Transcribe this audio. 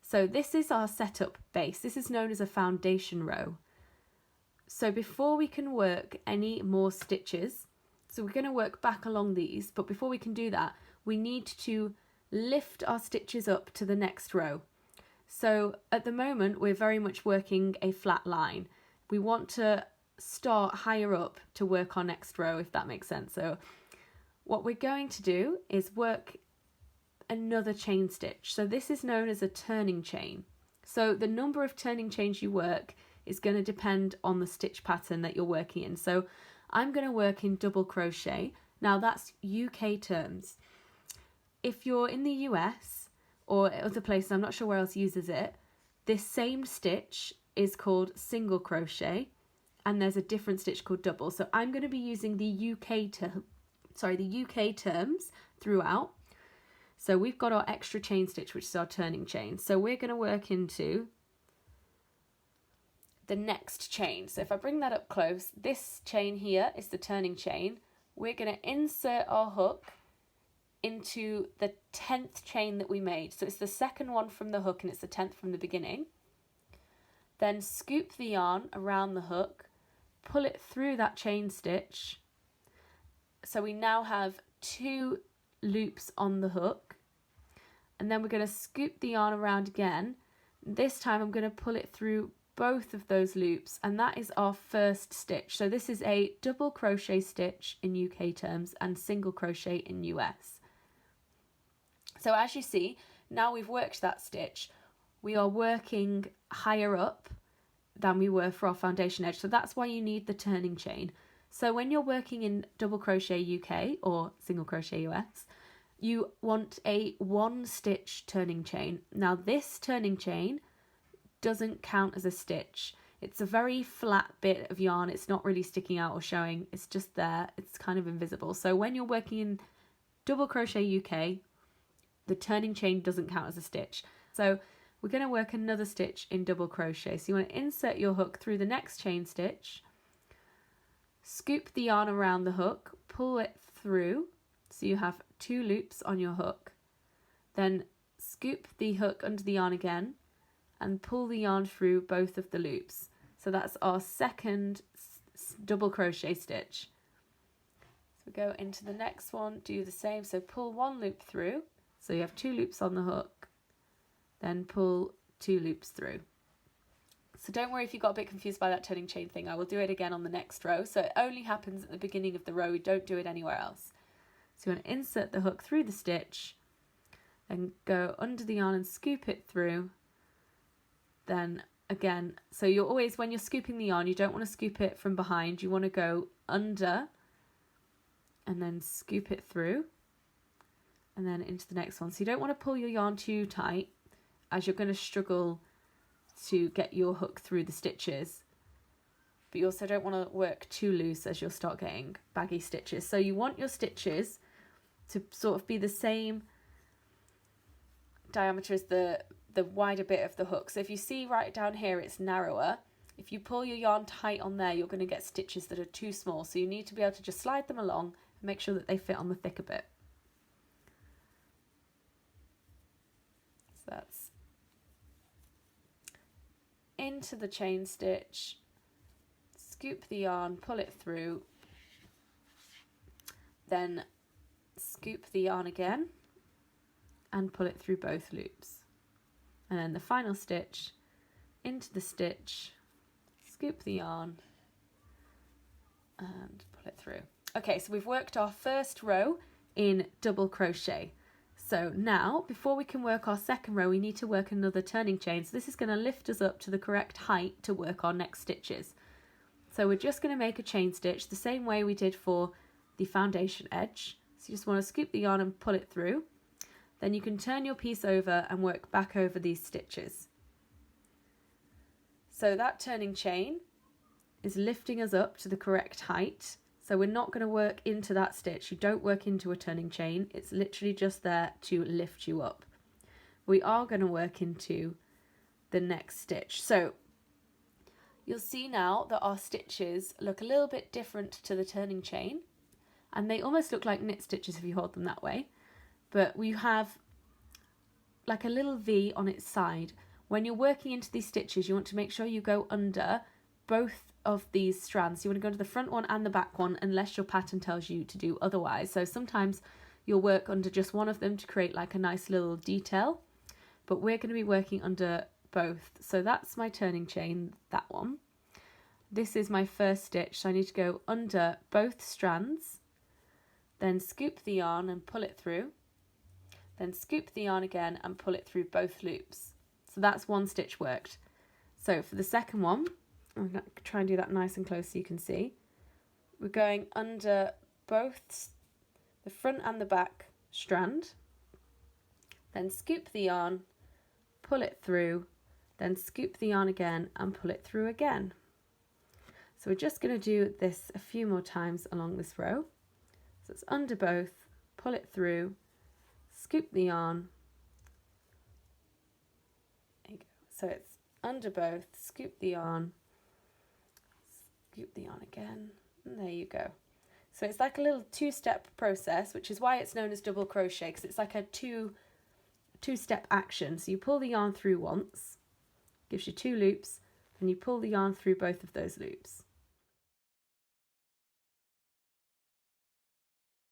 So this is our setup base. This is known as a foundation row. So before we can work any more stitches, so we're going to work back along these, but before we can do that, we need to lift our stitches up to the next row. So at the moment, we're very much working a flat line. We want to start higher up to work our next row, if that makes sense. So what we're going to do is work another chain stitch. So this is known as a turning chain. So the number of turning chains you work is going to depend on the stitch pattern that you're working in. So I'm going to work in double crochet. Now that's UK terms. If you're in the US or other places, I'm not sure where else uses it, this same stitch is called single crochet, and there's a different stitch called double. So I'm going to be using the UK terms throughout. So we've got our extra chain stitch, which is our turning chain. So we're going to work into the next chain. So if I bring that up close, this chain here is the turning chain. We're going to insert our hook into the 10th chain that we made. So it's the second one from the hook and it's the 10th from the beginning. Then scoop the yarn around the hook, pull it through that chain stitch. So we now have 2 loops on the hook, and then we're going to scoop the yarn around again. This time I'm going to pull it through both of those loops, and that is our first stitch. So this is a double crochet stitch in UK terms and single crochet in US. So as you see, now we've worked that stitch, we are working higher up than we were for our foundation edge. So that's why you need the turning chain. So when you're working in double crochet UK or single crochet US, you want a 1 stitch turning chain. Now this turning chain doesn't count as a stitch. It's a very flat bit of yarn. It's not really sticking out or showing. It's just there. It's kind of invisible. So when you're working in double crochet UK, the turning chain doesn't count as a stitch. So we're going to work another stitch in double crochet. So you want to insert your hook through the next chain stitch, scoop the yarn around the hook, pull it through so you have 2 loops on your hook, then scoop the hook under the yarn again and pull the yarn through both of the loops. So that's our second double crochet stitch. So we go into the next one, do the same. So pull 1 loop through, so you have 2 loops on the hook, then pull 2 loops through. So don't worry if you got a bit confused by that turning chain thing. I will do it again on the next row. So it only happens at the beginning of the row. We don't do it anywhere else. So you want to insert the hook through the stitch, then go under the yarn and scoop it through. Then again, so you're always, when you're scooping the yarn, you don't want to scoop it from behind. You want to go under and then scoop it through and then into the next one. So you don't want to pull your yarn too tight, as you're going to struggle to get your hook through the stitches, but you also don't want to work too loose as you'll start getting baggy stitches. So you want your stitches to sort of be the same diameter as the wider bit of the hook. So if you see right down here it's narrower, if you pull your yarn tight on there, you're going to get stitches that are too small. So you need to be able to just slide them along and make sure that they fit on the thicker bit. So that's into the chain stitch, scoop the yarn, pull it through, then scoop the yarn again and pull it through both loops, and then the final stitch, into the stitch, scoop the yarn and pull it through. Okay, so we've worked our first row in double crochet. So now, before we can work our second row, we need to work another turning chain. So this is going to lift us up to the correct height to work our next stitches. So we're just going to make a chain stitch the same way we did for the foundation edge. So you just want to scoop the yarn and pull it through. Then you can turn your piece over and work back over these stitches. So that turning chain is lifting us up to the correct height. So we're not going to work into that stitch. You don't work into a turning chain. It's literally just there to lift you up. We are going to work into the next stitch. So you'll see now that our stitches look a little bit different to the turning chain, and they almost look like knit stitches if you hold them that way. But we have like a little V on its side. When you're working into these stitches, you want to make sure you go under both of these strands. You want to go to the front one and the back one, unless your pattern tells you to do otherwise. So sometimes you'll work under just one of them to create like a nice little detail, but we're going to be working under both. So that's my turning chain, that one. This is my first stitch, so I need to go under both strands, then scoop the yarn and pull it through, then scoop the yarn again and pull it through both loops. So that's one stitch worked. So for the second one, I'm going to try and do that nice and close so you can see. We're going under both the front and the back strand, then scoop the yarn, pull it through, then scoop the yarn again and pull it through again. So we're just going to do this a few more times along this row. So it's under both, pull it through, scoop the yarn. There you go. So it's under both, scoop the yarn, scoop the yarn again, and there you go. So it's like a little two-step process, which is why it's known as double crochet, because it's like a two-step action. So you pull the yarn through once, gives you 2 loops, and you pull the yarn through both of those loops.